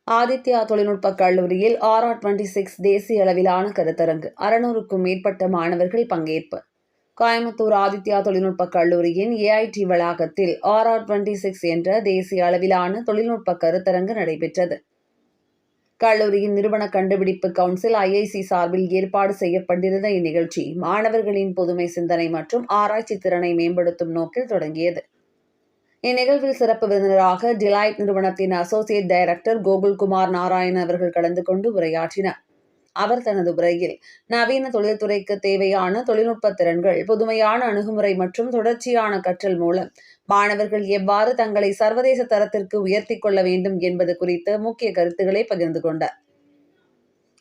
ஆதித்யா தொழில்நுட்ப கல்லூரியில் RR26 தேசிய அளவிலான கருத்தரங்கு 600க்கும் மேற்பட்ட மாணவர்கள் பங்கேற்பு. கோயம்புத்தூர் ஆதித்யா தொழில்நுட்ப கல்லூரியின் AIT வளாகத்தில் RR26 என்ற தேசிய அளவிலான தொழில்நுட்ப கருத்தரங்கு நடைபெற்றது. கல்லூரியின் நிறுவன கண்டுபிடிப்பு கவுன்சில் IIC சார்பில் ஏற்பாடு செய்யப்பட்டிருந்த இந்நிகழ்ச்சி மாணவர்களின் புதுமை சிந்தனை மற்றும் ஆராய்ச்சி திறனை மேம்படுத்தும் நோக்கில் தொடங்கியது. இந்நிகழ்வில் சிறப்பு விருந்தினராக டிலைட் நிறுவனத்தின் அசோசியேட் டைரக்டர் கோகுல்குமார் நாராயண் அவர்கள் கலந்து கொண்டு உரையாற்றினார். அவர் தனது உரையில் நவீன தொழில்துறைக்கு தேவையான தொழில்நுட்ப திறன்கள், புதுமையான அணுகுமுறை மற்றும் தொடர்ச்சியான கற்றல் மூலம் மாணவர்கள் எவ்வாறு தங்களை சர்வதேச தரத்திற்கு உயர்த்திக் கொள்ள வேண்டும் என்பது குறித்த முக்கிய கருத்துக்களை பகிர்ந்து கொண்டார்.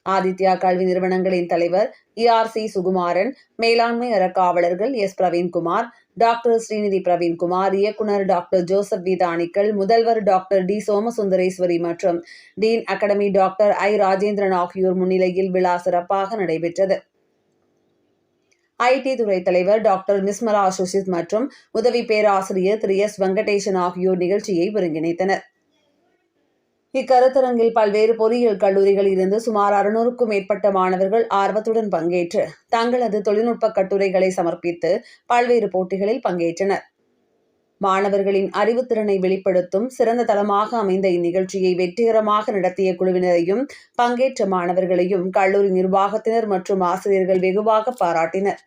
ஆதித்யா கல்வி நிறுவனங்களின் தலைவர் ERC சுகுமாரன், மேலாண்மை அறக்காவலர்கள் S பிரவீன்குமார், டாக்டர் ஸ்ரீநிதி பிரவீன்குமார், இயக்குனர் டாக்டர் ஜோசப் வீதானிக்கல், முதல்வர் டாக்டர் D சோமசுந்தரேஸ்வரி மற்றும் dean academy doctor I Rajendran ஆகியோர் முன்னிலையில் விழா சிறப்பாக நடைபெற்றது. IT துறை தலைவர் டாக்டர் மிஸ்மலா சுஷித் மற்றும் உதவி பேராசிரியர் திரு S வெங்கடேசன் ஆகியோர் நிகழ்ச்சியை ஒருங்கிணைத்தனர். இக்கருத்தரங்கில் பல்வேறு பொறியியல் கல்லூரிகளில் இருந்து சுமார் 600க்கும் மேற்பட்ட மாணவர்கள் ஆர்வத்துடன் பங்கேற்று தங்களது தொழில்நுட்ப கட்டுரைகளை சமர்ப்பித்து பல்வேறு போட்டிகளில் பங்கேற்றனர். மாணவர்களின் அறிவுத்திறனை வெளிப்படுத்தும் சிறந்த தளமாக அமைந்த இந்நிகழ்ச்சியை வெற்றிகரமாக நடத்திய குழுவினரையும் பங்கேற்ற மாணவர்களையும் கல்லூரி நிர்வாகத்தினர் மற்றும் ஆசிரியர்கள் வெகுவாக பாராட்டினர்.